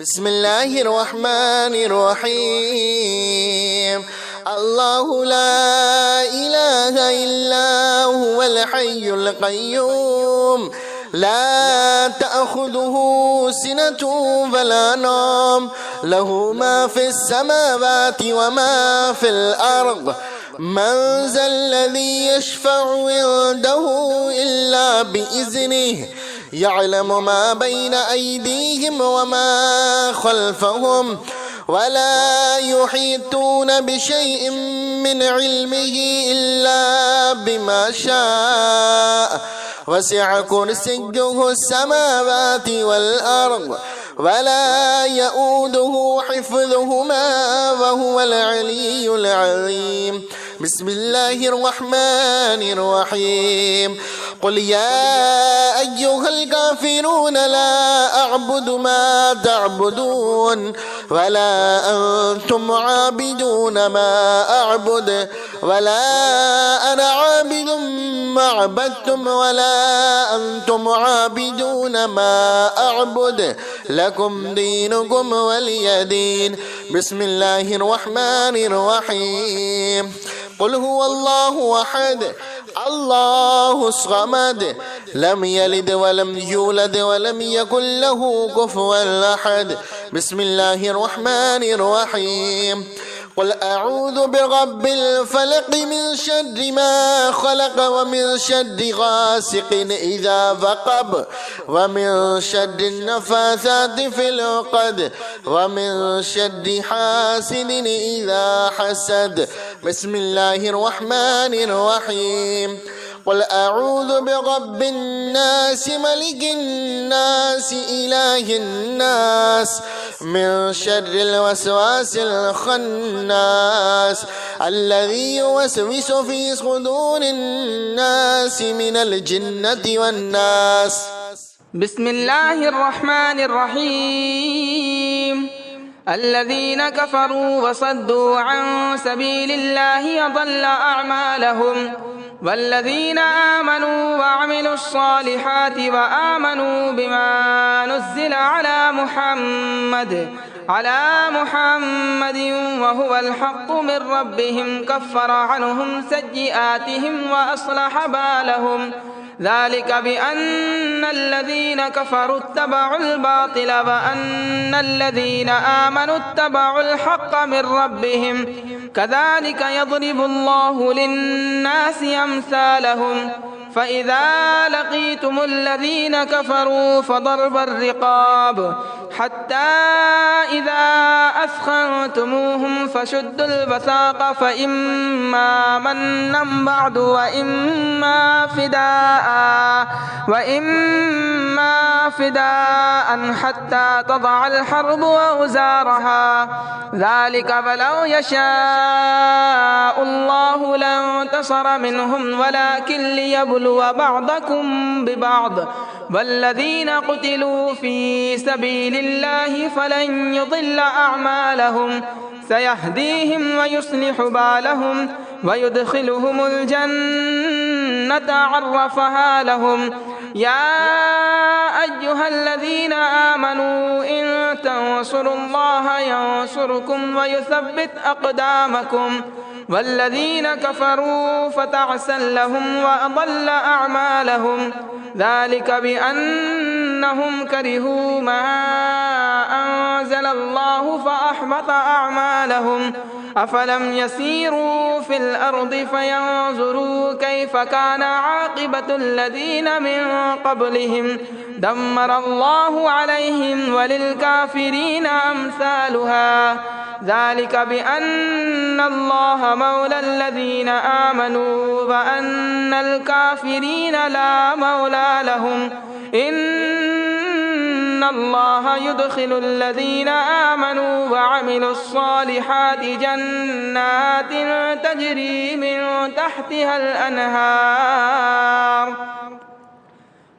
بسم الله الرحمن الرحيم. الله لا إله إلا هو الحي القيوم لا تأخذه سنة ولا نوم له ما في السماوات وما في الأرض من ذا الذي يشفع عنده إلا بإذنه يعلم ما بين أيديهم وما خلفهم ولا يحيطون بشيء من علمه إلا بما شاء وسع كرسيه السماوات والأرض ولا يؤوده حفظهما وهو العلي العظيم. بسم الله الرحمن الرحيم. قل يا أيها الكافرون لا أعبد ما تعبدون ولا أنتم عابدون ما أعبد ولا أنا عابد ما عبدتم ولا أنتم عابدون ما أعبد لكم دينكم ولي دين. بسم الله الرحمن الرحيم. قل هو الله أحد الله الصمد لم يلد ولم يولد ولم يكن له كفوا أحد. بسم الله الرحمن الرحيم. قل أعوذ برب الفلق من شر ما خلق ومن شر غاسق إذا وقب ومن شر النفاثات في العقد ومن شر حاسد إذا حسد. بسم الله الرحمن الرحيم. قل أعوذ برب الناس ملك الناس إله الناس من شر الوسواس الخناس الذي يوسوس في صدور الناس من الجنة والناس. بسم الله الرحمن الرحيم. الذين كفروا وصدوا عن سبيل الله أضل أعمالهم والذين آمنوا وعملوا الصالحات وآمنوا بما نزل على محمد وهو الحق من ربهم كفر عنهم سيئاتهم وأصلح بالهم ذلك بأن الذين كفروا اتبعوا الباطل وأن الذين آمنوا اتبعوا الحق من ربهم كذلك يضرب الله للناس أمثالهم. فإذا لقيتم الذين كفروا فضرب الرقاب حتى إذا أثخنتموهم فشدوا الوثاق فإما منا بعد وإما فداء حتى تضع الحرب أوزارها ذلك فلو يشاء الله لانتصر منهم ولكن ليبلو بعضكم ببعض والذين قتلوا في سبيل الله فلن يضل أعمالهم سيهديهم ويصلح بالهم ويدخلهم الجنة عرفها لهم. يا أيها الذين آمنوا إن تنصروا الله ينصركم ويثبت أقدامكم والذين كفروا فتعسا لهم وأضل أعمالهم ذلك بأنهم كرهوا ما أنزل الله فأحبط أعمالهم. أفلم يسيروا في الأرض فينظروا كيف كان عاقبة الذين من قبلهم دمر الله عليهم وللكافرين أمثالها ذلك بأن الله مولى الذين آمنوا وأن الكافرين لا مولى لهم. إن الله يدخل الذين آمنوا وعملوا الصالحات جنات تجري من تحتها الأنهار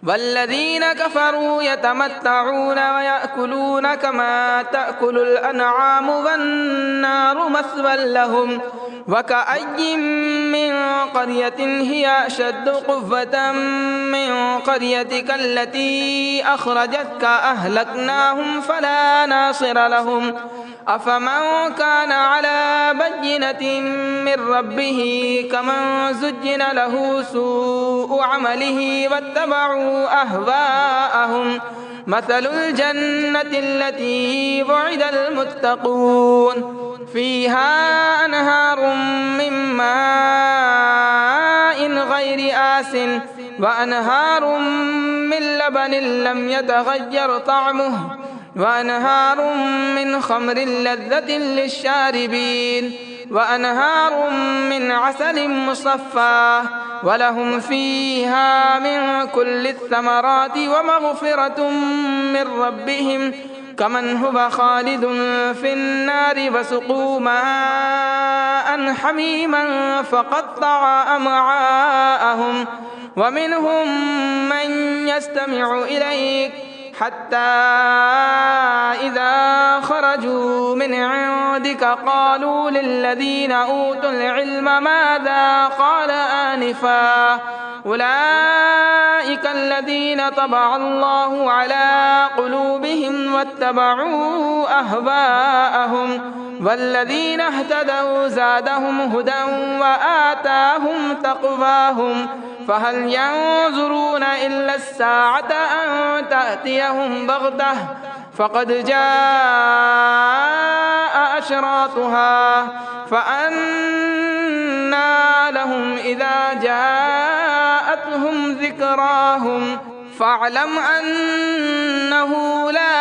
والذين كفروا يتمتعون ويأكلون كما تأكل الأنعام والنار مثوى لهم وكأي من قرية هي أشد قوة من قريتك التي أخرجتك أهلكناهم فلا ناصر لهم أفمن كان على بينة من ربه كمن زجن له سوء عمله واتبعوا أهواءهم مثل الجنة التي وعد المتقون فيها أنهار من ماء غير آسٍ وأنهار من لبن لم يتغير طعمه وأنهار من خمر لذة للشاربين وأنهار من عسل مصفى ولهم فيها من كل الثمرات ومغفرة من ربهم كمن هو خالد في النار وسقوا ماء حميما فقطع أمعاءهم ومنهم من يستمع إليك حتى إذا خرجوا من عندك قالوا للذين أوتوا العلم ماذا قال آنفا أولئك الذين طبع الله على قلوبهم واتبعوا أهواءهم والذين اهتدوا زادهم هدى وآتاهم تقواهم فهل ينظرون إلا الساعة أن تأتيهم بغتة فقد جاء أشراطها فأنى لهم إذا جاءتهم ذكراهم فاعلم أنه لا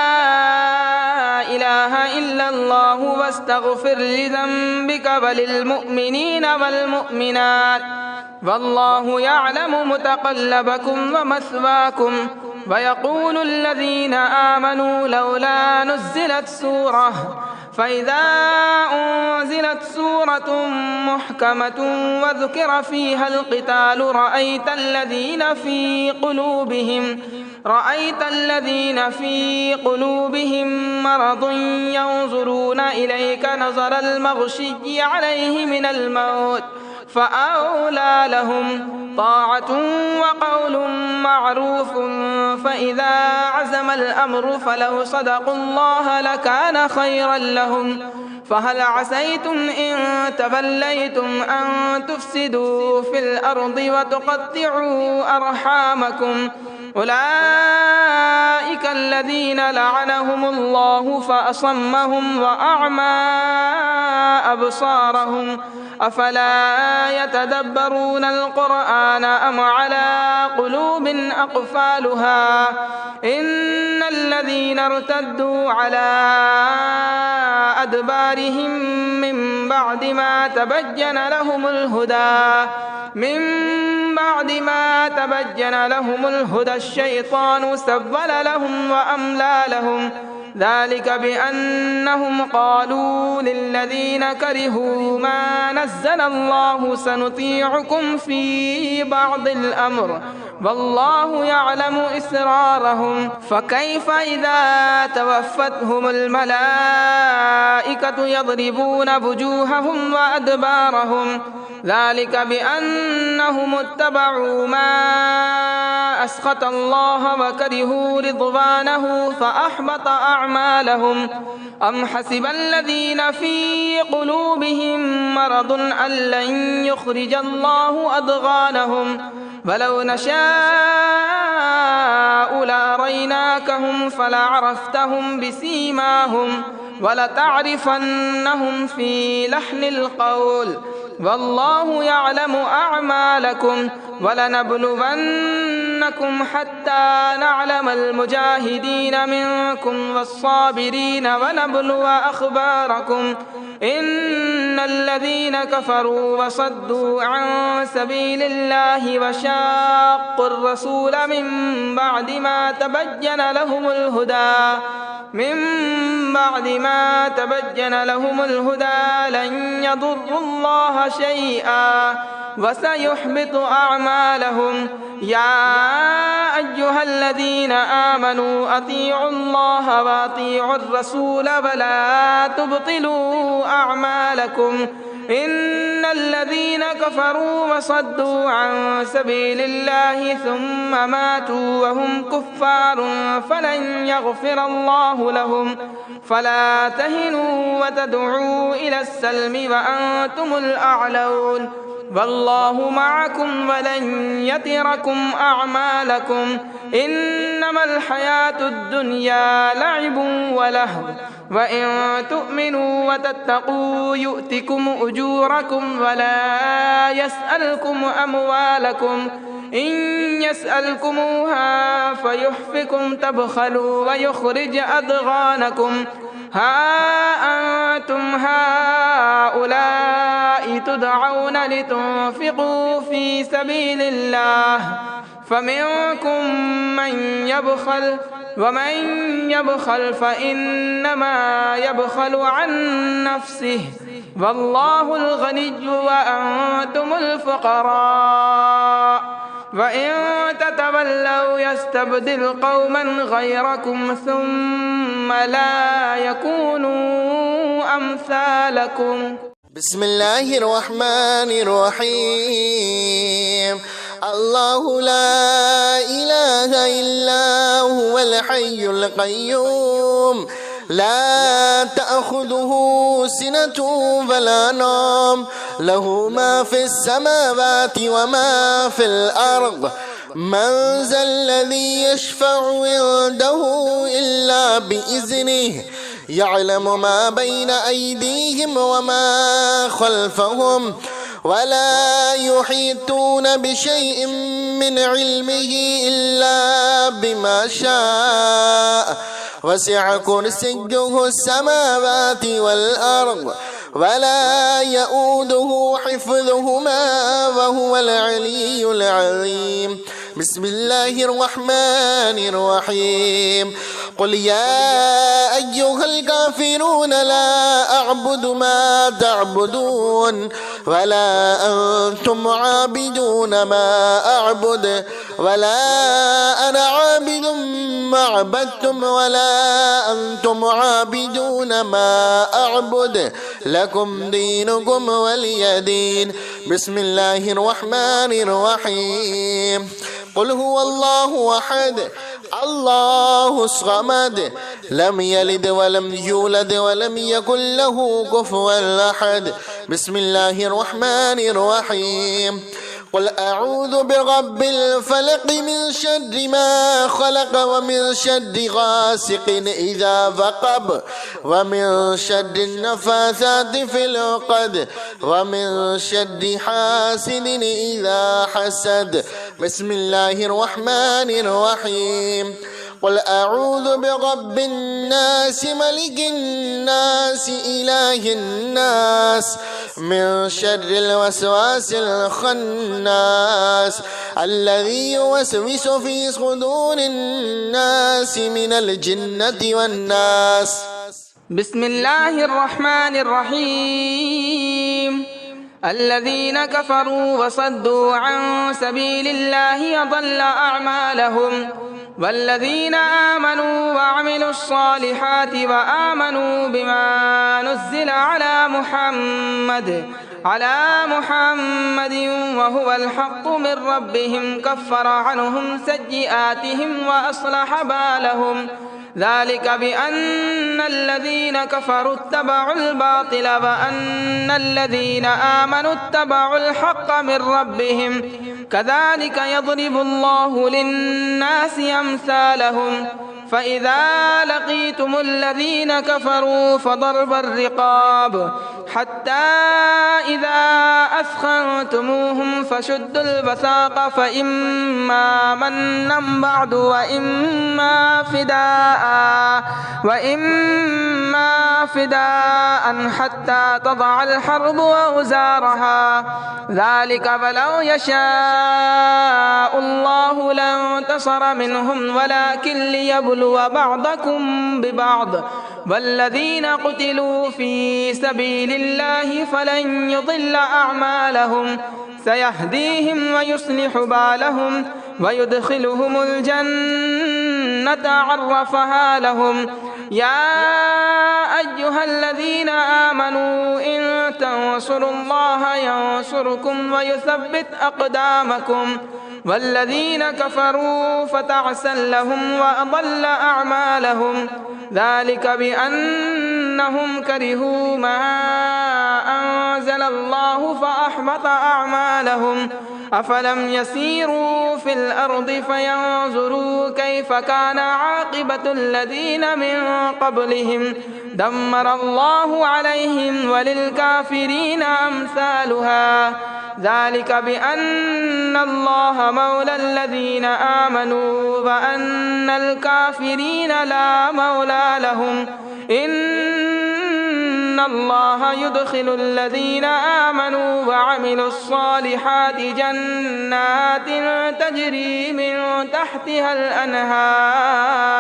إله إلا الله واستغفر لذنبك وللمؤمنين والمؤمنات والله يعلم متقلبكم ومثواكم ويقول الذين آمنوا لولا نزلت سورة فإذا أنزلت سورة محكمة وذكر فيها القتال رأيت الذين في قلوبهم مرض ينظرون إليك نظر المغشي عليه من الموت فأولى لهم طاعة وقول معروف فإذا عزم الأمر فلو صدقوا الله لكان خيرا لهم فهل عسيتم إن توليتم أن تفسدوا في الأرض وتقطعوا أرحامكم أولئك الذين لعنهم الله فأصمهم وأعمى أبصارهم أفلا يتدبرون القرآن أم على قلوب أقفالها إن الذين ارتدوا على أدبارهم من بعد ما تبين لهم الهدى الشيطان سول لهم وأملى لهم ذلك بأنهم قالوا للذين كرهوا ما نزل الله سنطيعكم في بعض الأمر والله يعلم إسرارهم فكيف إذا توفتهم الملائكة يضربون وجوههم وأدبارهم ذلك بأنهم اتبعوا ما أسخط الله وكرهوا رضوانه فأحبط أعمالهم أم حسب الذين في قلوبهم مرض أن لن يخرج الله أضغانهم ولو نشاء لأريناكهم فلعرفتهم بسيماهم ولتعرفنهم في لحن القول والله يعلم أعمالكم ولنبلونكم حتى نعلم المجاهدين منكم والصابرين ونبلو أخباركم إن الذين كفروا وصدوا عن سبيل الله وشاقوا الرسول من بعد ما تبين لهم الهدى لن يضروا الله شيئا وسيحبط أعمالهم يا أيها الذين آمنوا أطيعوا الله وأطيعوا الرسول ولا تبطلوا أعمالكم إن الذين كفروا وصدوا عن سبيل الله ثم ماتوا وهم كفار فلن يغفر الله لهم فلا تهنوا وتدعوا إلى السلم وأنتم الأعلون والله معكم ولن يتركم أعمالكم إنما الحياة الدنيا لعب ولهو وإن تؤمنوا وتتقوا يؤتكم أجوركم ولا يسألكم أموالكم إن يسألكموها فيحفكم تبخلوا ويخرج أضغانكم ها أنتم هؤلاء تدعون لتنفقوا في سبيل الله فمنكم من يبخل ومن يبخل فإنما يبخل عن نفسه والله الغني وأنتم الفقراء وإن تتولوا يستبدل قوما غيركم ثم لا يكونوا أمثالكم. بسم الله الرحمن الرحيم. الله لا إله إلا هو الحي القيوم لا تأخذه سنة ولا نوم له ما في السماوات وما في الأرض من ذا الذي يشفع عنده إلا بإذنه يعلم ما بين أيديهم وما خلفهم ولا يحيطون بشيء من علمه إلا بما شاء وسع كرسيه السماوات والأرض ولا يؤوده حفظهما وهو العلي العظيم. بسم الله الرحمن الرحيم. قل يا أيها الكافرون لا أعبد ما تعبدون ولا أنتم عابدون ما أعبد ولا أنا عابد ما عبدتم ولا أنتم عابدون ما أعبد لكم دينكم ولي دين. بسم الله الرحمن الرحيم. قل هو الله أحد الله الصمد لم يلد ولم يولد ولم يكن له كفوا أحد. بسم الله الرحمن الرحيم. قل أعوذ برب الفلق من شر ما خلق ومن شر غاسق إذا وقب ومن شر النفاثات في العقد ومن شر حاسد إذا حسد. بسم الله الرحمن الرحيم. قل أعوذ برب الناس ملك الناس إله الناس من شر الوسواس الخناس الذي يوسوس في صدور الناس من الجنة والناس. بسم الله الرحمن الرحيم. الذين كفروا وصدوا عن سبيل الله أضل أعمالهم والذين آمنوا وعملوا الصالحات وآمنوا بما نزل على محمد وهو الحق من ربهم كفر عنهم سيئاتهم وأصلح بالهم ذلك بأن الذين كفروا اتبعوا الباطل وأن الذين آمنوا اتبعوا الحق من ربهم كذلك يضرب الله للناس أمثالهم فإذا لقيتم الذين كفروا فضرب الرقاب حتى إذا أثخنتموهم فشدوا الوثاق فإما منا بعد وإما فداء حتى تضع الحرب أوزارها ذلك فلو يشاء الله لانتصر منهم ولكن ليبلو بعضكم ببعض والذين قتلوا في سبيل الله فلن يضل أعمالهم سيهديهم ويصلح بالهم ويدخلهم الجنة عرفها لهم. يا أيها الذين آمنوا إن تنصروا الله ينصركم ويثبت أقدامكم والذين كفروا فتعسا لهم وأضل أعمالهم ذلك بأنهم كرهوا ما أنزل الله فأحبط أعمالهم أفلم يسيروا في الأرض فينظروا كيف كان عاقبة الذين من قبلهم دمر الله عليهم وللكافرين أمثالها ذلك بأن الله مولى الذين آمنوا وأن الكافرين لا مولى لهم إن الله يدخل الذين آمنوا وعملوا الصالحات جنات تجري من تحتها الأنهار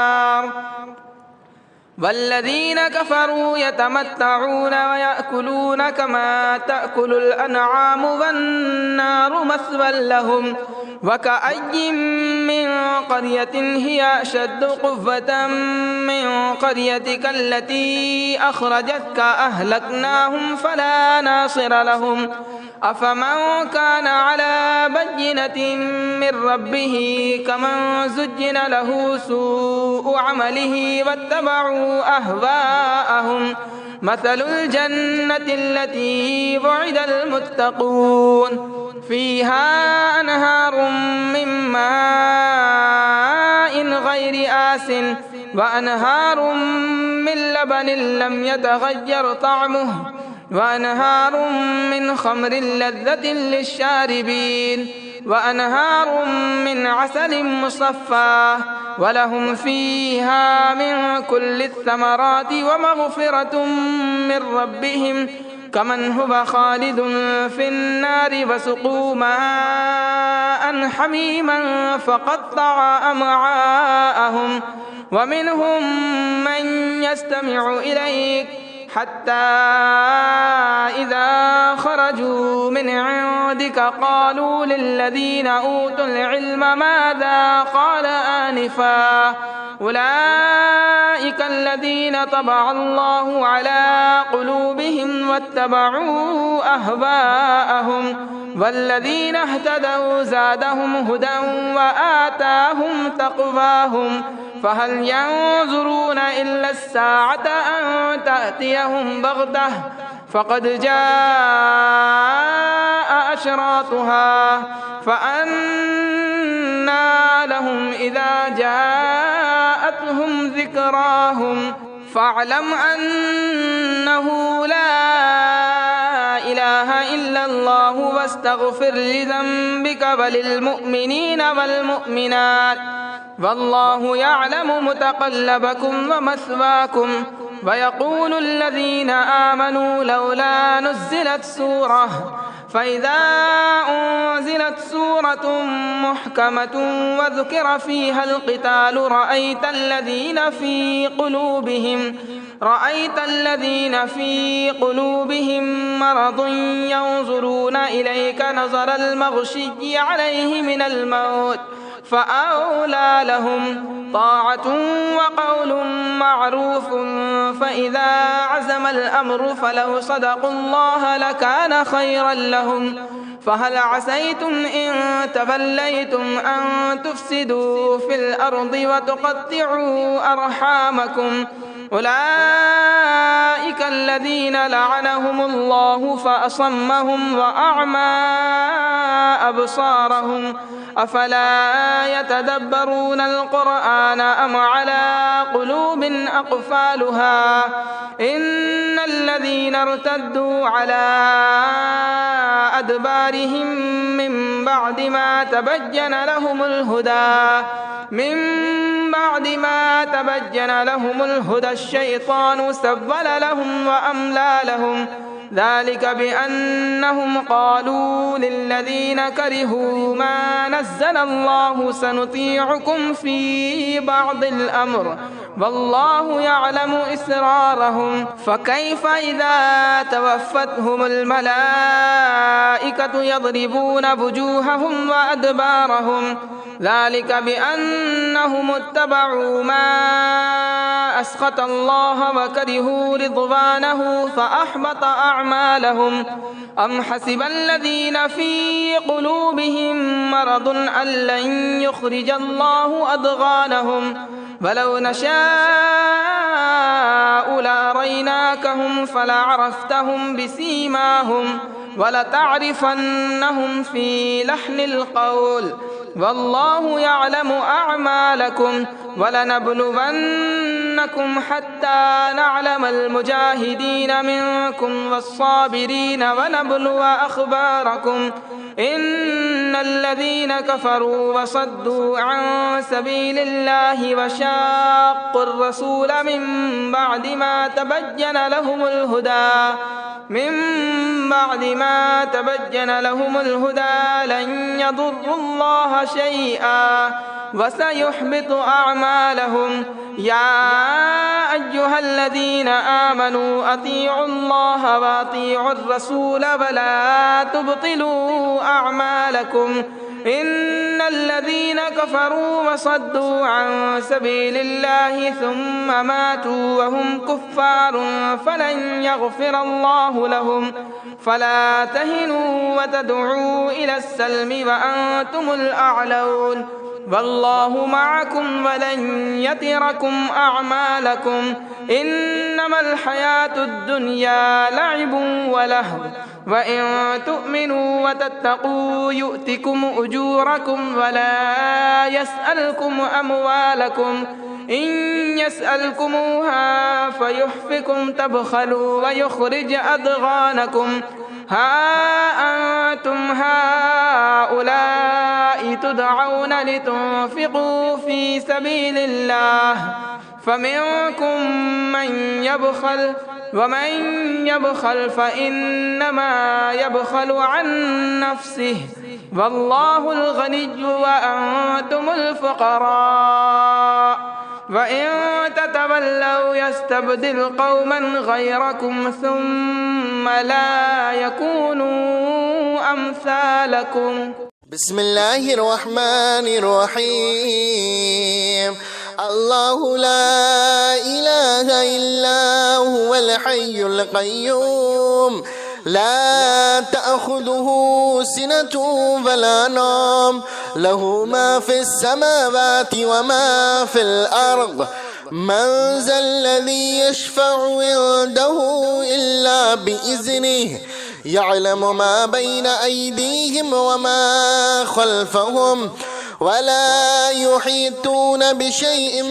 والذين كفروا يتمتعون ويأكلون كما تأكل الأنعام والنار مثوى لهم وكأي من قرية هي أشد قوة من قريتك التي أخرجتك أهلكناهم فلا ناصر لهم أفمن كان على بينة من ربه كمن زجن له سوء عمله واتبعوا أهواءهم مثل الجنة التي وعد المتقون فيها أنهار من ماء غير آس وأنهار من لبن لم يتغير طعمه وأنهار من خمر لذة للشاربين وأنهار من عسل مصفى ولهم فيها من كل الثمرات ومغفرة من ربهم كمن هو خالد في النار وسقوا ماء حميما فقطع أمعاءهم ومنهم من يستمع إليك حتى إذا خرجوا من عندك قالوا للذين أوتوا العلم ماذا قال آنفا أولئك الذين طبع الله على قلوبهم واتبعوا أهواءهم والذين اهتدوا زادهم هدى وآتاهم تقواهم فهل ينظرون إلا الساعة أن تأتيهم بغتة فقد جاء أشراطها فأنى لهم إذا جاءتهم ذكراهم فاعلم أنه لا إله إلا الله واستغفر لذنبك وللمؤمنين والمؤمنات والله يعلم متقلبكم ومثواكم ويقول الذين آمنوا لولا نزلت سورة فإذا أنزلت سورة محكمة وذكر فيها القتال رأيت الذين في قلوبهم مرض ينظرون إليك نظر المغشي عليه من الموت فأولى لهم طاعة وقول معروف فإذا عزم الأمر فلو صدقوا الله لكان خيرا لهم فهل عسيتم إن توليتم أن تفسدوا في الأرض وتقطعوا أرحامكم أولئك الذين لعنهم الله فأصمهم وأعمى أبصارهم أفلا يتدبرون القرآن أم على قلوب أقفالها إن الذين ارتدوا على أدبارهم من بعد ما تبين لهم الهدى الشيطان سول لهم وأملى لهم ذلك بأنهم قالوا للذين كرهوا ما نزل الله سنطيعكم في بعض الأمر والله يعلم إسرارهم فكيف إذا توفتهم الملائكة يضربون وجوههم وأدبارهم ذلك بأنهم اتبعوا ما أسخط الله وكرهوا رضوانه فأحبط أعمالهم. أم حسب الذين في قلوبهم مرض أن لن يخرج الله أضغانهم ولو نشاء لأريناكهم فلعرفتهم بسيماهم ولتعرفنهم في لحن القول والله يعلم أعمالكم ولنبلونكم حتى نعلم المجاهدين منكم والصابرين ونبلو أخباركم. إن الذين كفروا وصدوا عن سبيل الله وشاقوا الرسول من بعد ما تبين لهم الهدى لن يضروا الله شيئا وسيحبط أعمالهم. يا أيها الذين آمنوا أطيعوا الله وأطيعوا الرسول ولا تبطلوا أعمالكم. إن الذين كفروا وصدوا عن سبيل الله ثم ماتوا وهم كفار فلن يغفر الله لهم. فلا تهنوا وتدعوا إلى السلم وأنتم الأعلون والله معكم ولن يتركم أعمالكم. إنما الحياة الدنيا لعب ولهو وإن تؤمنوا وتتقوا يؤتكم أجوركم ولا يسألكم أموالكم. إن يسألكموها فيحفكم تبخلوا ويخرج أضغانكم. ها أنتم هؤلاء تدعون لتنفقوا في سبيل الله فمنكم من يبخل ومن يبخل فإنما يبخل عن نفسه والله الغني وأنتم الفقراء. وإن تتولوا يستبدل قوما غيركم ثم لا يكونوا أمثالكم. بسم الله الرحمن الرحيم. الله لا إله إلا هو الحي القيوم لا تأخذه سنة ولا نوم له ما في السماوات وما في الأرض. من ذا الذي يشفع عنده إلا بإذنه يعلم ما بين أيديهم وما خلفهم ولا يحيطون بشيء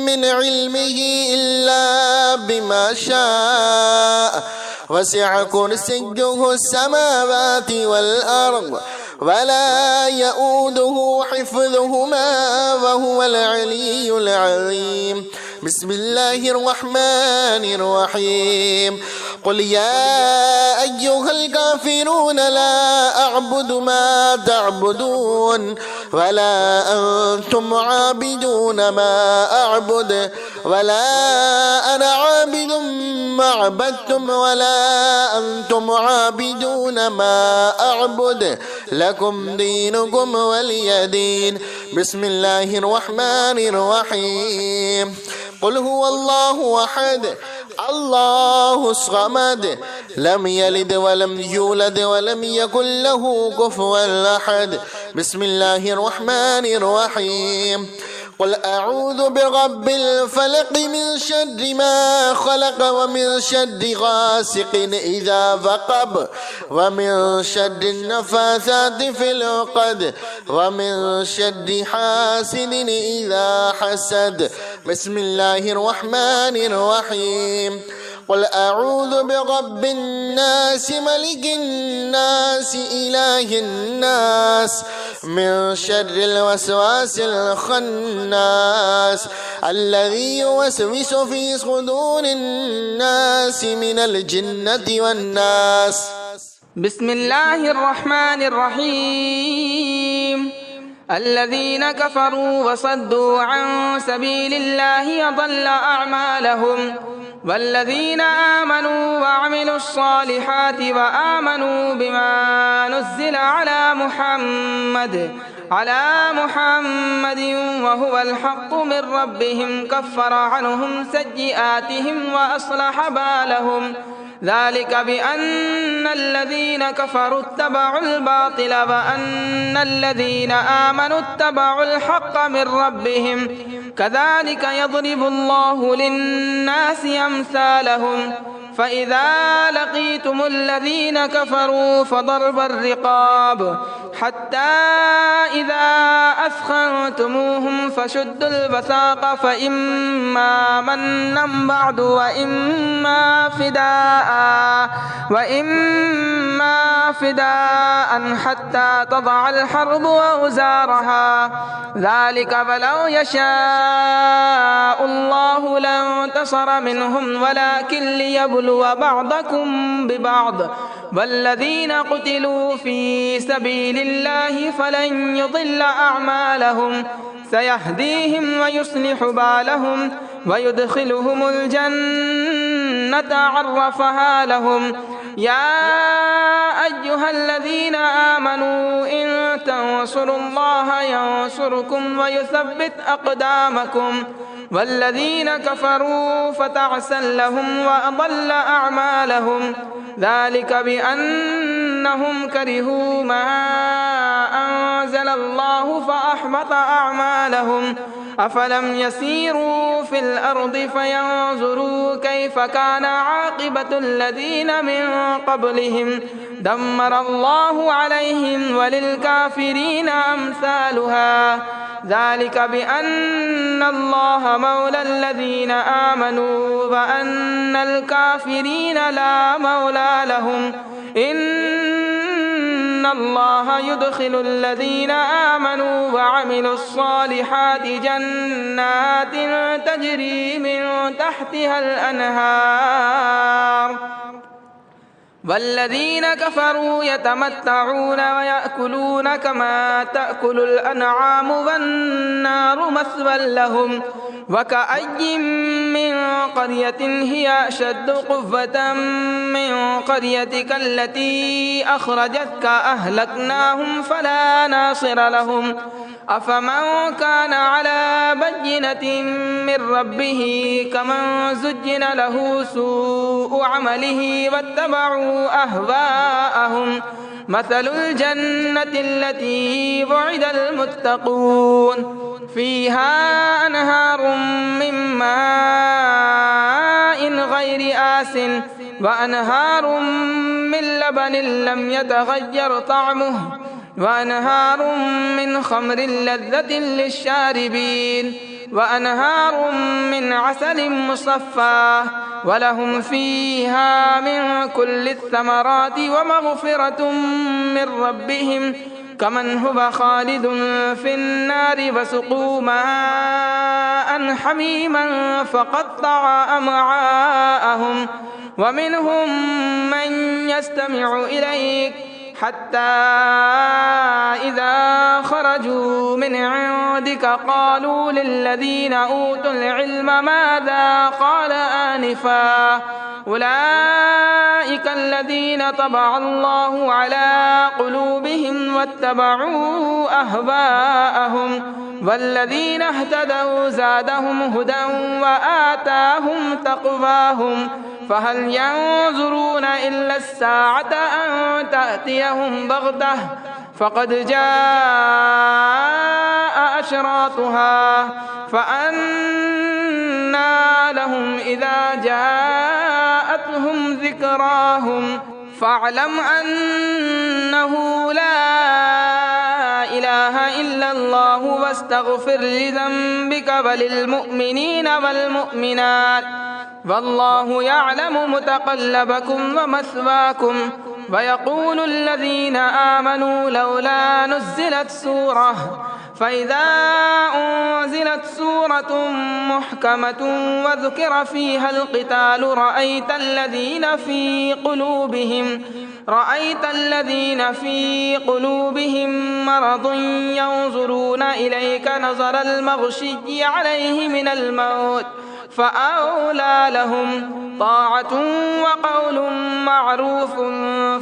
من علمه إلا بما شاء وسع كرسيه السماوات والأرض ولا يؤوده حفظهما وهو العلي العظيم. بسم الله الرحمن الرحيم. قل يا أيها الكافرون لا أعبد ما تعبدون ولا أنتم عابدون ما أعبد ولا أنا عابد ما عبدتم ولا أنتم عابدون ما أعبد لكم دينكم ولي دين. بسم الله الرحمن الرحيم. قل هو الله أحد الله الصمد لم يلد ولم يولد ولم يكن له كفوا أحد. بسم الله الرحمن الرحيم. قل أعوذ برب الفلق من شر ما خلق ومن شر غاسق إذا وقب ومن شر النفاثات في العقد ومن شر حاسد إذا حسد. بسم الله الرحمن الرحيم. قل أعوذ برب الناس ملك الناس إله الناس من شر الوسواس الخناس الذي يوسوس في صدور الناس من الجنة والناس. بسم الله الرحمن الرحيم. الذين كفروا وصدوا عن سبيل الله أضل أعمالهم والذين آمنوا وعملوا الصالحات وآمنوا بما نزل على محمد على محمد وهو الحق من ربهم كفر عنهم سيئاتهم وأصلح بالهم ذلك بأن الذين كفروا اتبعوا الباطل وأن الذين آمنوا اتبعوا الحق من ربهم كذلك يضرب الله للناس أمثالهم فإذا لقيتم الذين كفروا فضرب الرقاب حتى إذا أثخنتموهم فشدوا الوثاق فإما منا بعد وإما فداء حتى تضع الحرب أوزارها ذلك فلو يشاء الله لانتصر منهم ولكن ليبلو بعضكم ببعض والذين قتلوا في سبيل الله فلن يضل أعمالهم سيهديهم ويصلح بالهم ويدخلهم الجنة عرفها لهم يا أيها الذين آمنوا إن تنصروا الله ينصركم ويثبت أقدامكم والذين كفروا فتعسا لهم وأضل أعمالهم ذلك بأنهم كرهوا ما أنزل الله فأحبط أعمالهم أفلم يسيروا في الأرض فينظروا كيف كان عاقبة الذين من قبلهم دمر الله عليهم وللكافرين أمثالها ذلك بأن الله مولى الذين آمنوا وأن الكافرين لا مولى لهم إن الله يدخل الذين آمنوا وعملوا الصالحات جنات تجري من تحتها الأنهار والذين كفروا يتمتعون ويأكلون كما تأكل الأنعام والنار مثوى لهم وكأي من قرية هي أشد قوة من قريتك التي أخرجتك أهلكناهم فلا ناصر لهم أفمن كان على بينة من ربه كمن زجن له سوء عمله واتبعوا أهواءهم مثل الجنة التي وعد المتقون فيها أنهار من ماء غير آسٍ وأنهار من لبن لم يتغير طعمه وأنهار من خمر لذة للشاربين وأنهار من عسل مصفى ولهم فيها من كل الثمرات ومغفرة من ربهم كمن هو خالد في النار وسقوا ماء حميما فقطع أمعاءهم ومنهم من يستمع إليك حتى إذا خرجوا من عندك قالوا للذين أوتوا العلم ماذا قال آنفا أولئك الذين طبع الله على قلوبهم واتبعوا أهواءهم والذين اهتدوا زادهم هدى وآتاهم تقواهم فهل ينظرون إلا الساعة أن تأتيهم بغتة فقد جاء أشراطها فأنى لهم إذا جاءتهم ذكراهم فاعلم أنه لا إله إلا الله واستغفر لذنبك وللمؤمنين والمؤمنات والله يعلم متقلبكم ومثواكم ويقول الذين آمنوا لولا نزلت سورة فإذا أنزلت سورة محكمة وذكر فيها القتال رأيت الذين في قلوبهم مرض ينظرون إليك نظر المغشي عليه من الموت فأولى لهم طاعة وقول معروف.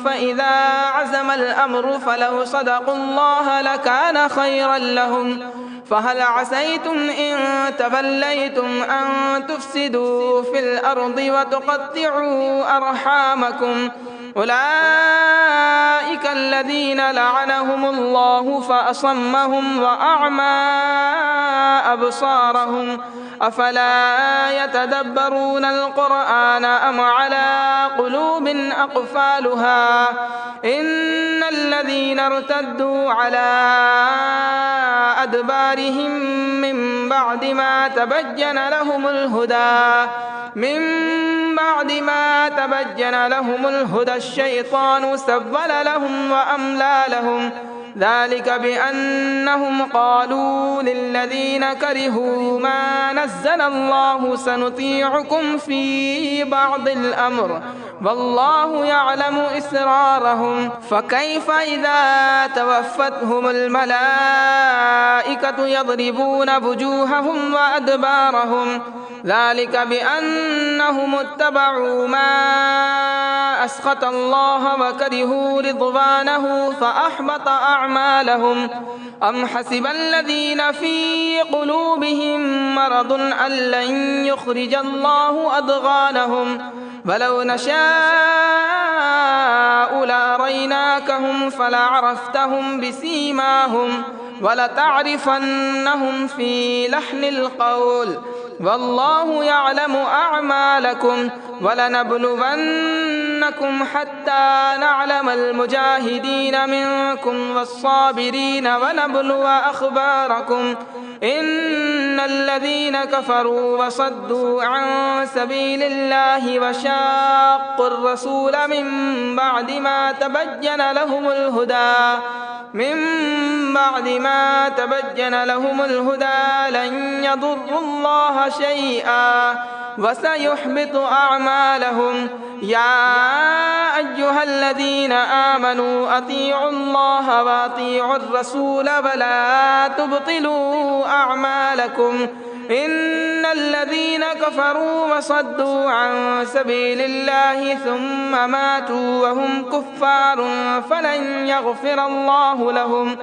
فإذا عزم الأمر فلو صدقوا الله لكان خيرا لهم. فهل عسيتم إن توليتم أن تفسدوا في الأرض وتقطعوا أرحامكم؟ أولئك الذين لعنهم الله فأصمهم وأعمى أبصارهم. أفلا يتدبرون القرآن أم على قلوب أقفالها؟ إن الذين ارتدوا على أدبارهم من بعد ما تبين لهم الهدى الشيطان سول لهم وأملى لهم. ذلك بأنهم قالوا للذين كرهوا ما نزل الله سنطيعكم في بعض الأمر والله يعلم إسرارهم. فكيف إذا توفتهم الملائكة يضربون وجوههم وأدبارهم؟ ذلك بأنهم اتبعوا ما أسخط الله وكرهوا رضوانه فأحبط أعمالهم. أم حسب الذين في قلوبهم مرض أن لن يخرج الله أضغانهم؟ ولو نشاء لأريناكهم فلعرفتهم بسيماهم ولتعرفنهم في لحن القول والله يعلم أعمالكم. ولنبلونكم حتى نعلم المجاهدين منكم والصابرين ونبلو أخباركم. إن الذين كفروا وصدوا عن سبيل الله وشاقوا الرسول من بعد ما تبين لهم الهدى لن يضروا الله شيئا وسيحبط أعمالهم. يا أيها الذين آمنوا أطيعوا الله وأطيعوا الرسول ولا تبطلوا أعمالكم. إن الذين كفروا وصدوا عن سبيل الله ثم ماتوا وهم كفار فلن يغفر الله لهم.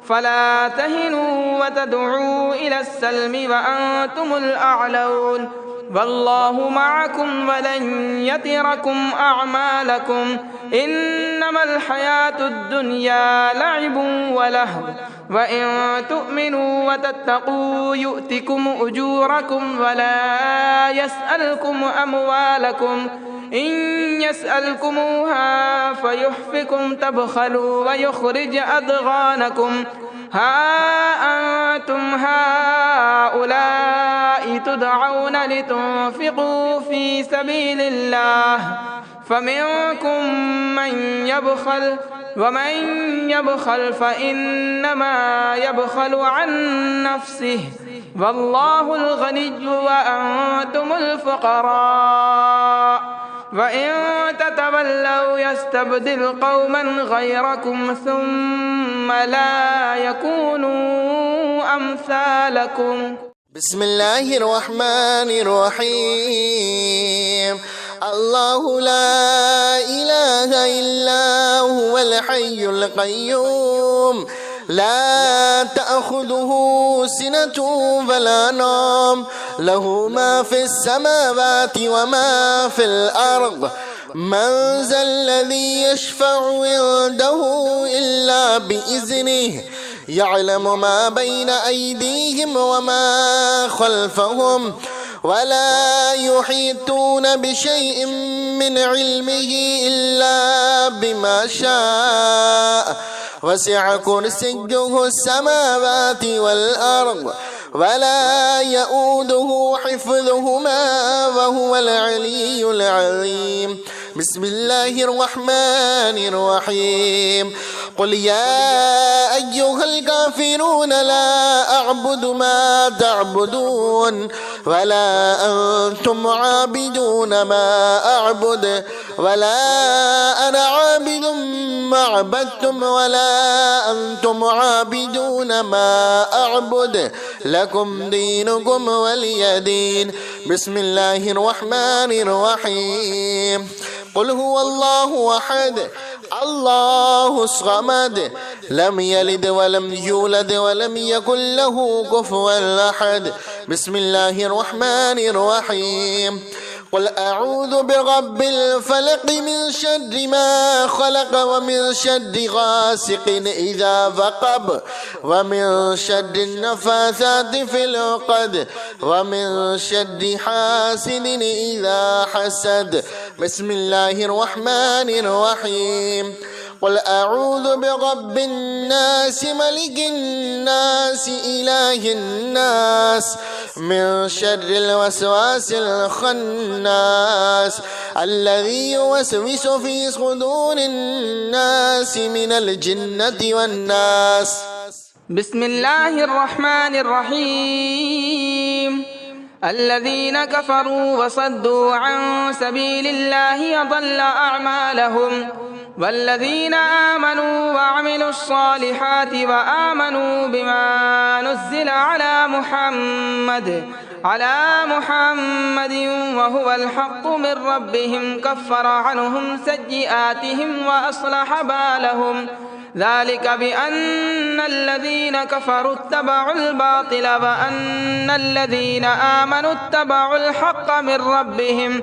فلا تهنوا وتدعوا إلى السلم وأنتم الأعلون والله معكم ولن يتركم أعمالكم. إنما الحياة الدنيا لعب ولهو وإن تؤمنوا وتتقوا يؤتكم أجوركم ولا يسألكم أموالكم. إن يسألكموها فيحفكم تبخلوا ويخرج أضغانكم. ها أنتم هؤلاء تدعون لتنفقوا في سبيل الله فمنكم من يبخل ومن يبخل فإنما يبخل عن نفسه والله الغني وأنتم الفقراء. وإن تتولوا يستبدل قوما غيركم ثم لا يكونوا أمثالكم. بسم الله الرحمن الرحيم. الله لا إله إلا هو الحي القيوم لا تأخذه سنة ولا نوم له ما في السماوات وما في الأرض. من ذا الذي يشفع عنده إلا بإذنه يعلم ما بين أيديهم وما خلفهم ولا يحيطون بشيء من علمه إلا بما شاء وسع كرسيه السماوات والأرض ولا يؤوده حفظهما وهو العلي العظيم. بسم الله الرحمن الرحيم. قل يا أيها الكافرون لا أعبد ما تعبدون ولا أنتم عابدون ما أعبد ولا أنا عابد ما عبدتم ولا أنتم عابدون ما أعبد لكم دينكم ولي دين. بسم الله الرحمن الرحيم. قل هو الله أحد الله الصمد لم يلد ولم يولد ولم يكن له كفوا أحد. بسم الله الرحمن الرحيم. قل أعوذ برب الفلق من شر ما خلق ومن شر غاسق إذا وقب ومن شر النفاثات في العقد ومن شر حاسد إذا حسد. بسم الله الرحمن الرحيم. قل أعوذ برب الناس ملك الناس إله الناس من شر الوسواس الخناس الذي يوسوس في صدور الناس من الجنة والناس. بسم الله الرحمن الرحيم. الذين كفروا وصدوا عن سبيل الله أضل أعمالهم والذين آمنوا وعملوا الصالحات وآمنوا بما نزل على محمد وهو الحق من ربهم كفر عنهم سيئاتهم وأصلح بالهم. ذلك بأن الذين كفروا اتبعوا الباطل وأن الذين آمنوا اتبعوا الحق من ربهم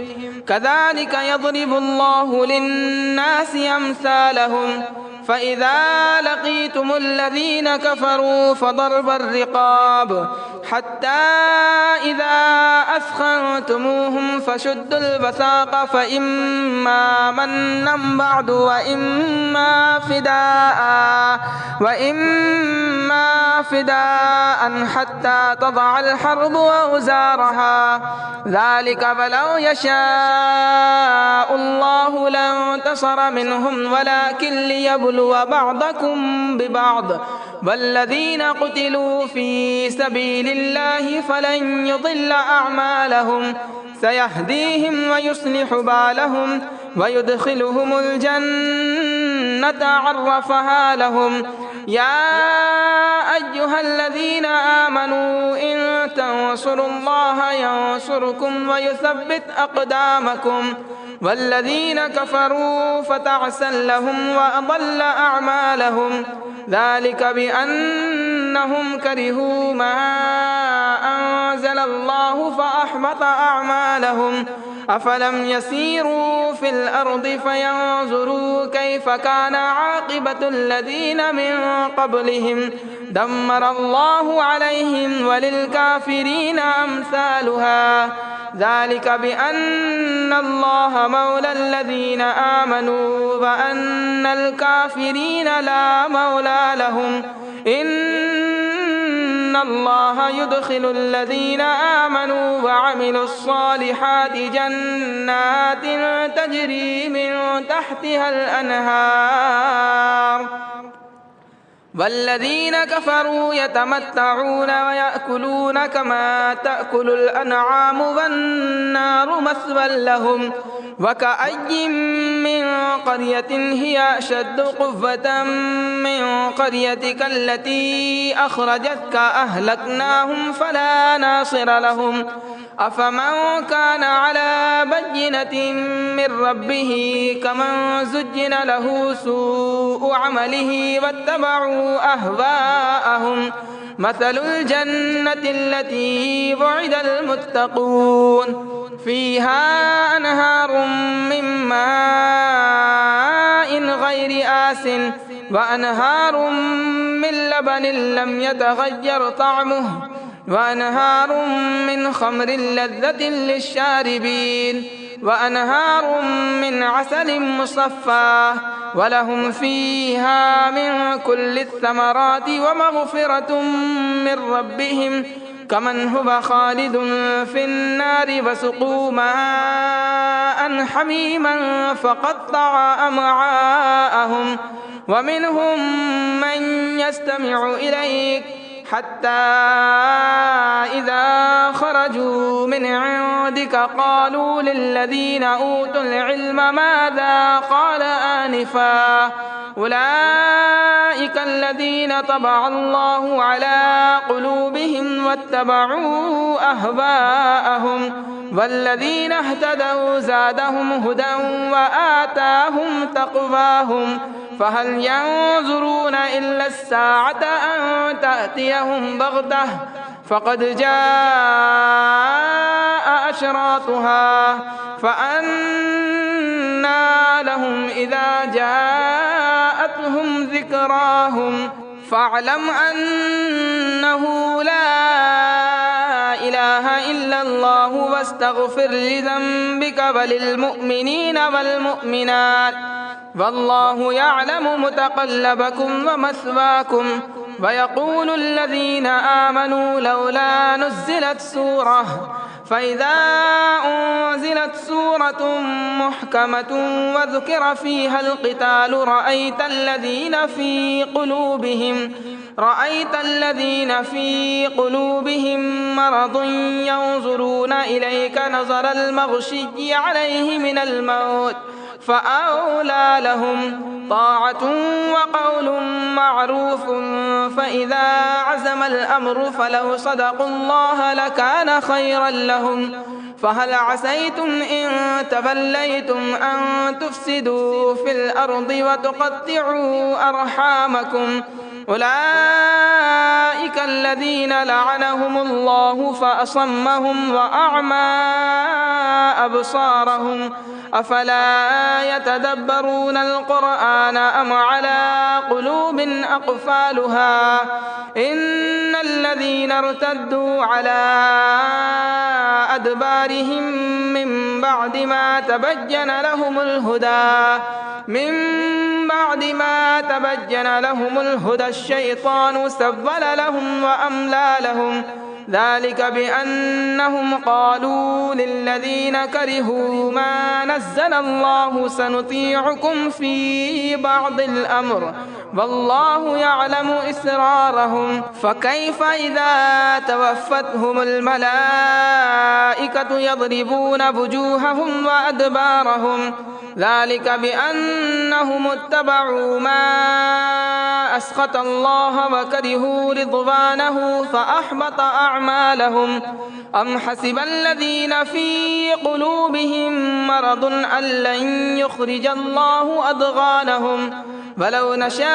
كذلك يضرب الله للناس أمثالهم. فإذا لقيتم الذين كفروا فضرب الرقاب حتى إذا أثخنتموهم فشدوا الوثاق فإما منا بعد وإما فداء حتى تضع الحرب أوزارها. ذلك فلو يشاء الله لانتصر منهم ولكن ليبلو بعضكم ببعض والذين قتلوا في سبيل الله فلن يضل أعمالهم سيهديهم ويصلح بالهم ويدخلهم الجنة عرفها لهم. يا أيها الذين آمنوا إن تنصروا الله ينصركم ويثبت أقدامكم والذين كفروا فتعسا لهم وأضل أعمالهم. ذلك بأنهم كرهوا ما أنزل الله فأحبط أعمالهم. أفلم يسيروا في الأرض فينظروا كيف كان عاقبة الذين من قبلهم دمر الله عليهم وللكافرين أمثالها. ذلك بأن الله مولى الذين آمنوا وأن الكافرين لا مولى لهم. إن الله يدخل الذين آمنوا وعملوا الصالحات جنات تجري من تحتها الأنهار والذين كفروا يتمتعون ويأكلون كما تأكل الأنعام والنار مثوى لهم. وكأي من قرية هي أشد قوة من قريتك التي أخرجتك أهلكناهم فلا ناصر لهم. أفمن كان على بينة من ربه كمن زجن له سوء عمله واتبعوا أهواءهم. مثل الجنة التي وعد المتقون فيها أنهار من ماء غير آس وأنهار من لبن لم يتغير طعمه وأنهار من خمر لذة للشاربين وأنهار من عسل مصفى ولهم فيها من كل الثمرات ومغفرة من ربهم كمن هو خالد في النار وسقوا ماء حميما فقطع أمعاءهم ومنهم من يستمع إليك حتى إذا خرجوا من عندك قالوا للذين أوتوا العلم ماذا قال آنفا أولئك الذين طبع الله على قلوبهم واتبعوا أهواءهم والذين اهتدوا زادهم هدى وآتاهم تقواهم فهل ينظرون إلا الساعة أن تأتيهم بغتة فقد جاء أشراطها فأنى لهم إذا جاءتهم ذكراهم فاعلم أنه لا إله إلا الله واستغفر لذنبك وللمؤمنين والمؤمنات والله يعلم متقلبكم ومثواكم ويقول الذين آمنوا لولا نزلت سورة فإذا أنزلت سورة محكمة وذكر فيها القتال رأيت الذين في قلوبهم مرض ينظرون إليك نظر المغشي عليه من الموت فأولى لهم طاعة وقول معروف فإذا عزم الأمر فلو صدقوا الله لكان خيرا لهم فهل عسيتم إن توليتم أن تفسدوا في الأرض وتقطعوا أرحامكم أولئك الذين لعنهم الله فأصمهم وأعمى أبصارهم أفلا يتدبرون القرآن أم على قلوب أقفالها إن الذين ارتدوا على أدبارهم من بعد ما تبين لهم الهدى الشيطان سول لهم وأملى لهم ذلك بأنهم قالوا للذين كرهوا ما نزل الله سنطيعكم في بعض الأمر والله يعلم إسرارهم فكيف إذا توفتهم الملائكة يضربون وجوههم وأدبارهم ذلك بأنهم اتبعوا ما أسخط الله وكرهوا رضوانه فأحبط أعمالهم أم حسب الذين في قلوبهم مرض أن لن يخرج الله أضغانهم ولو نشاء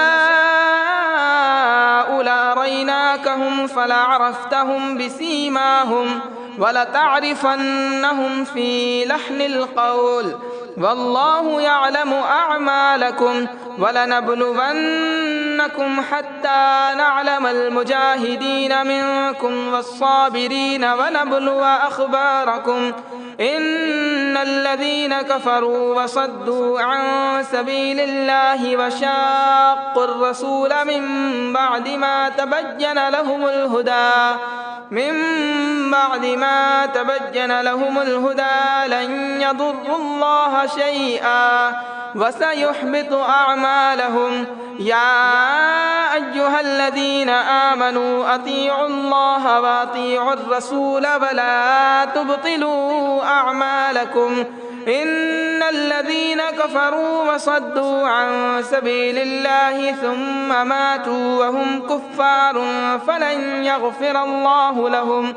لأريناكهم فلعرفتهم بسيماهم ولتعرفنهم في لحن القول والله يعلم أعمالكم ولنبلونكم حتى نعلم المجاهدين منكم والصابرين ونبلو أخباركم إن الذين كفروا وصدوا عن سبيل الله وشاقوا الرسول من بعد ما تبين لهم الهدى لن يضروا الله شيئا وسيحبط أعمالهم يا أيها الذين آمنوا أطيعوا الله وأطيعوا الرسول ولا تبطلوا أعمالكم إن الذين كفروا وصدوا عن سبيل الله ثم ماتوا وهم كفار فلن يغفر الله لهم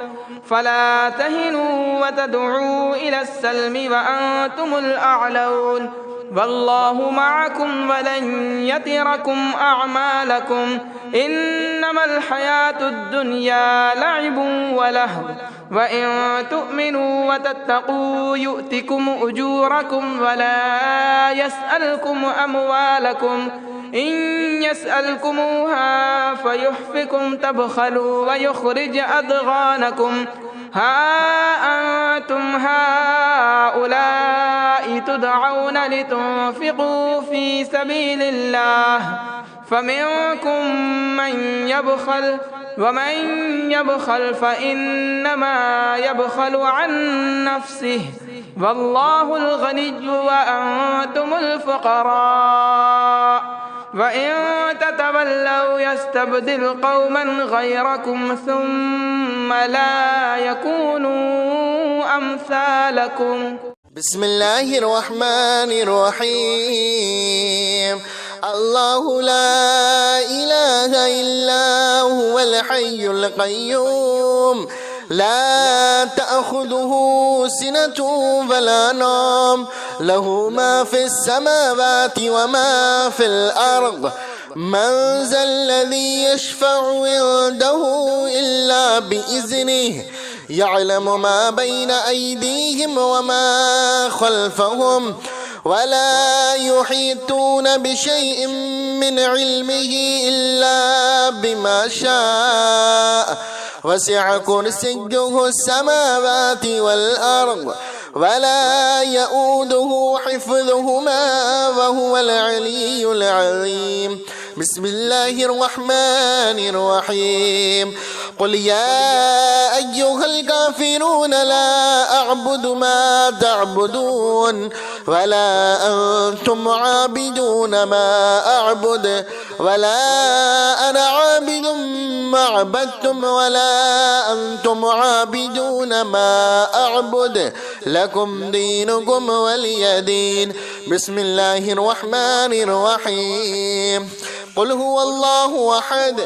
فلا تهنوا وتدعوا إلى السلم وأنتم الأعلون والله معكم ولن يتركم أعمالكم إنما الحياة الدنيا لعب ولهو وإن تؤمنوا وتتقوا يؤتكم أجوركم ولا يسألكم أموالكم إن يسألكموها فيحفكم تبخلوا ويخرج أضغانكم ها أنتم هؤلاء تدعون لتنفقوا في سبيل الله فمنكم من يبخل ومن يبخل فإنما يبخل عن نفسه والله الغني وأنتم الفقراء فإن تتولوا يستبدل قوما غيركم ثم لا يكونوا أمثالكم. بسم الله الرحمن الرحيم. الله لا إله إلا هو الحي القيوم لا تأخذه سنة ولا نوم له ما في السماوات وما في الأرض من ذا الذي يشفع عنده إلا بإذنه يعلم ما بين أيديهم وما خلفهم ولا يحيطون بشيء من علمه إلا بما شاء وسع كرسيه السماوات والأرض ولا يؤوده حفظهما وهو العلي العظيم. بسم الله الرحمن الرحيم. قل يا أيها الكافرون لا أعبد ما تعبدون ولا أنتم عابدون ما أعبد ولا أنا عابد ما عبدتم ولا أنتم عابدون ما أعبد لكم دينكم ولي دين. بسم الله الرحمن الرحيم. قل هو الله أحد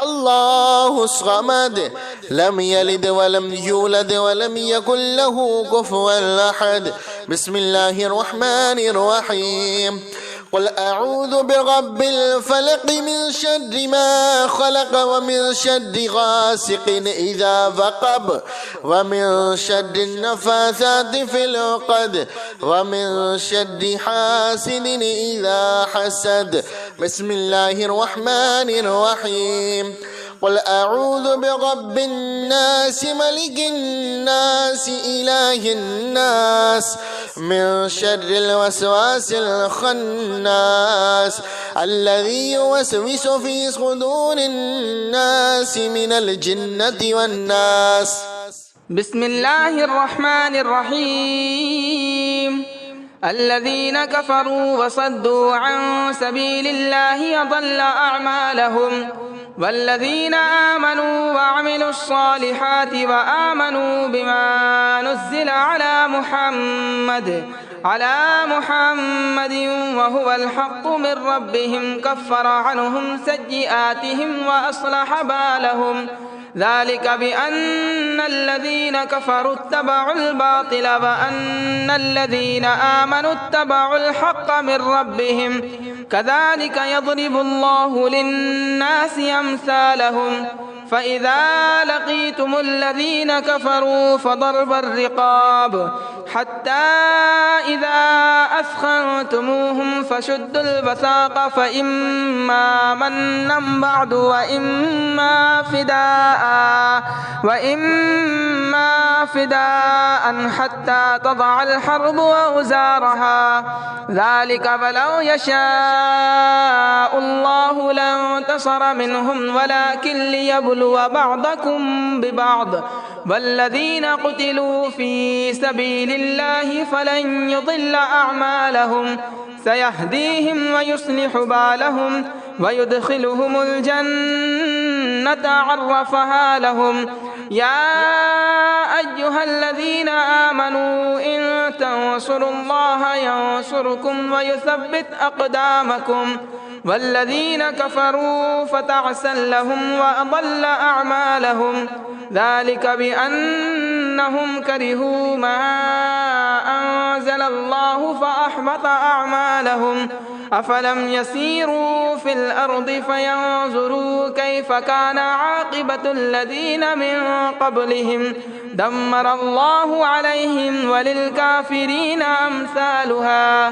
الله الصمد لم يلد ولم يولد ولم يكن له كفوا أحد. بسم الله الرحمن الرحيم. قل أعوذ برب الفلق من شر ما خلق ومن شر غاسق إذا وقب ومن شر النفاثات في العقد ومن شر حاسد إذا حسد. بسم الله الرحمن الرحيم. قل أعوذ برب الناس ملك الناس إله الناس من شر الوسواس الخناس الذي يوسوس في صدور الناس من الجنة والناس. بسم الله الرحمن الرحيم. الذين كفروا وصدوا عن سبيل الله أضل أعمالهم والذين آمنوا وعملوا الصالحات وآمنوا بما نزل على محمد وهو الحق من ربهم كفر عنهم سيئاتهم وأصلح بالهم ذلك بأن الذين كفروا اتبعوا الباطل وأن الذين آمنوا اتبعوا الحق من ربهم كذلك يضرب الله للناس أمثالهم. فإذا لقيتم الذين كفروا فضرب الرقاب حتى إذا أثخنتموهم فشدوا الوثاق فإما منا بعد وإما فداء حتى تضع الحرب أوزارها ذلك فلو يشاء الله لانتصر منهم ولكن ليبلو بعضكم ببعض والذين قتلوا في سبيل الله فلن يضل أعمالهم سيهديهم ويصلح بالهم ويدخلهم الجنة عرفها لهم. يا أيها الذين آمنوا إن تنصروا الله ينصركم ويثبت أقدامكم والذين كفروا فتعسا لهم وأضل أعمالهم ذلك بأنهم كرهوا ما أنزل الله فأحبط أعمالهم. أفلم يسيروا في الأرض فينظروا كيف كان عاقبة الذين من قبلهم دمر الله عليهم وللكافرين أمثالها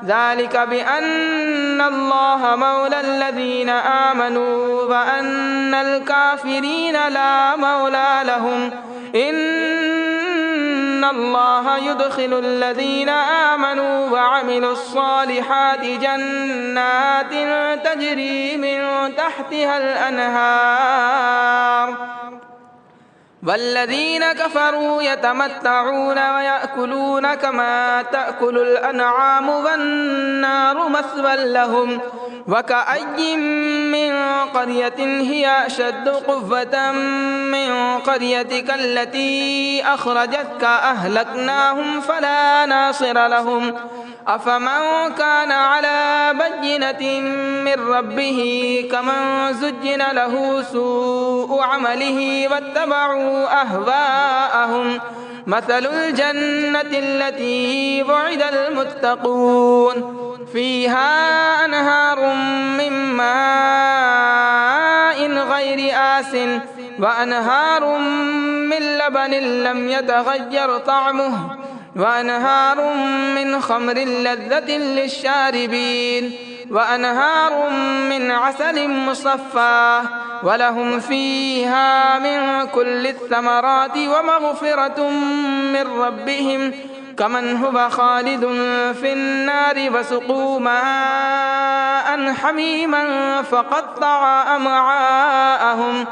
ذلك بأن الله مولى الذين آمنوا وأن الكافرين لا مولى لهم. إن الله يدخل الذين آمنوا وعملوا الصالحات جنات تجري من تحتها الأنهار والذين كفروا يتمتعون ويأكلون كما تأكل الأنعام والنار مثوى لهم وكأي من قرية هي أشد قوة من قريتك التي أخرجتك أهلكناهم فلا ناصر لهم أفمن كان على بينة من ربه كمن زجن له سوء عمله واتبعوا أهواءهم مثل الجنة التي وعد المتقون فيها أنهار من ماء غير آس وأنهار من لبن لم يتغير طعمه وأنهار من خمر لذة للشاربين وأنهار من عسل مصفى ولهم فيها من كل الثمرات ومغفرة من ربهم كمن هو خالد في النار وسقوا ماء حميما فقطع أمعاءهم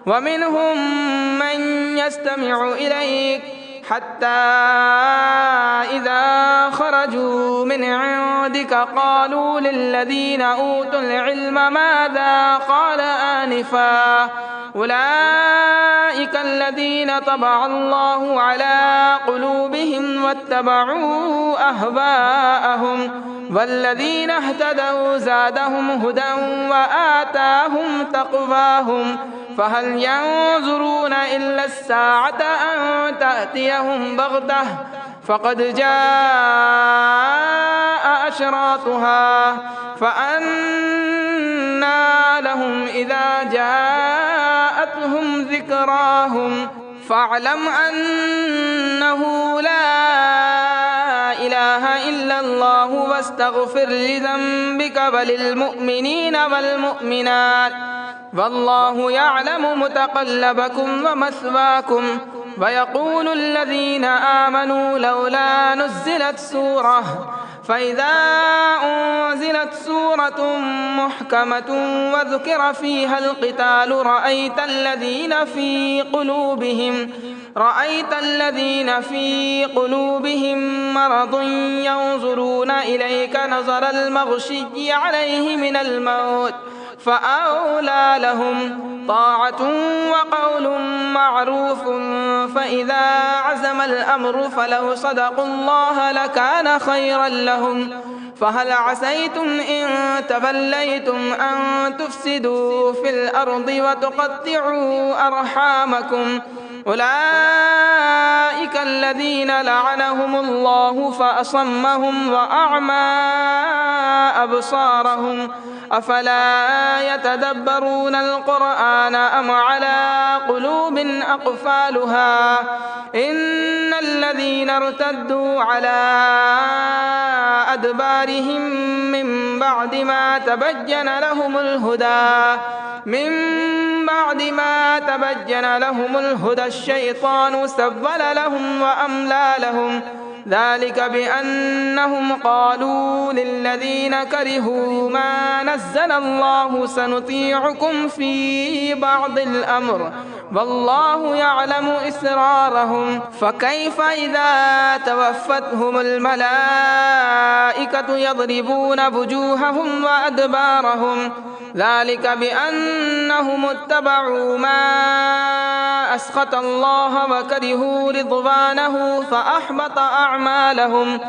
ومنهم من يستمع إليك حتى إذا خرجوا من عندك قالوا للذين أوتوا العلم ماذا قال آنفا أولئك الذين طبع الله على قلوبهم واتبعوا أهواءهم والذين اهتدوا زادهم هدى وآتاهم تقواهم فهل ينظرون إلا الساعة أن تأتيهم بغتة فقد جاء أشراطها فأنى لهم إذا جاءتهم ذكراهم فاعلم أنه لا إله إلا الله واستغفر لذنبك وللمؤمنين والمؤمنات والله يعلم متقلبكم ومثواكم ويقول الذين آمنوا لولا نزلت سورة فإذا أنزلت سورة محكمة وذكر فيها القتال رأيت الذين في قلوبهم مرض ينظرون إليك نظر المغشي عليه من الموت فأولى لهم طاعة وقول معروف فإذا عزم الأمر فلو صدقوا الله لكان خيرا لهم فهل عسيتم إن توليتم أن تفسدوا في الأرض وتقطعوا أرحامكم أولئك الذين لعنهم الله فأصمهم وأعمى أبصارهم أفلا يتدبرون القرآن أم على قلوب أقفالها إن الذين ارتدوا على أدبارهم من بعد ما تبين لهم الهدى الشيطان سول لهم وأملى لهم ذلك بأنهم قالوا للذين كرهوا ما نزل الله سنطيعكم في بعض الأمر والله يعلم إسرارهم فكيف إذا توفتهم الملائكة يضربون وجوههم وأدبارهم ذلك بأنهم اتبعوا ما أسخط الله وكرهوا رضوانه فأحبط أعمالهم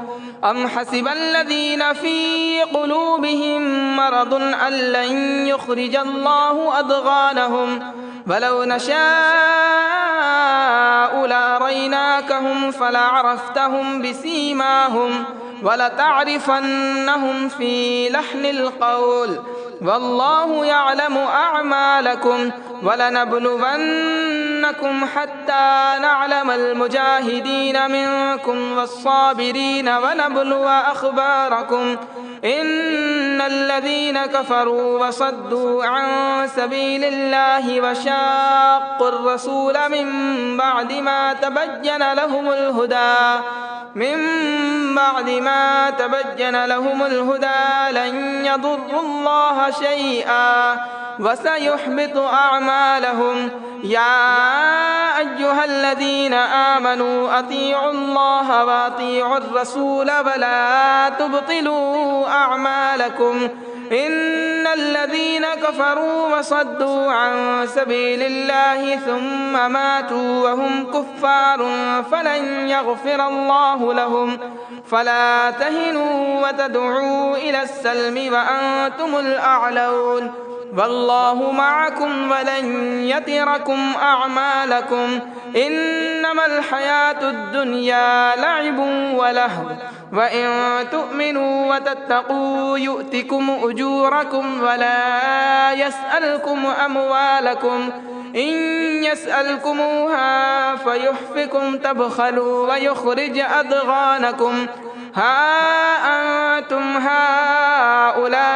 أم حسب الذين في قلوبهم مرض أن لن يخرج الله أضغانهم ولو نشاء لأريناكهم فلعرفتهم بسيماهم ولتعرفنهم في لحن القول والله يعلم أعمالكم ولنبلونكم حتى نعلم المجاهدين منكم والصابرين ونبلو أخباركم إن الذين كفروا وصدوا عن سبيل الله وشاقوا الرسول من بعد ما تبين لهم الهدى لن يضروا الله شيئا وسيحبط أعمالهم يا أيها الذين آمنوا أطيعوا الله وأطيعوا الرسول ولا تبطلوا أعمالكم إن إن الذين كفروا وصدوا عن سبيل الله ثم ماتوا وهم كفار فلن يغفر الله لهم فلا تهنوا وتدعوا إلى السلم وأنتم الأعلون والله معكم ولن يتركم أعمالكم إنما الحياة الدنيا لعب ولهو وإن تؤمنوا وتتقوا يؤتكم أجوركم ولا يسألكم أموالكم إن يسألكموها فيحفكم تبخلوا ويخرج أضغانكم ها أنتم هؤلاء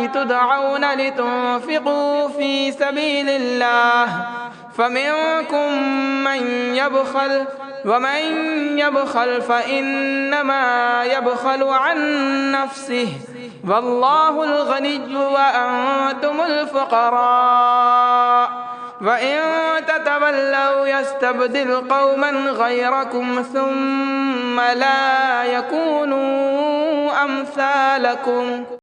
تدعون لتنفقوا في سبيل الله فمنكم من يبخل ومن يبخل فإنما يبخل عن نفسه والله الغني وأنتم الفقراء وإن تتولوا يستبدل قوما غيركم ثم لا يكونوا أمثالكم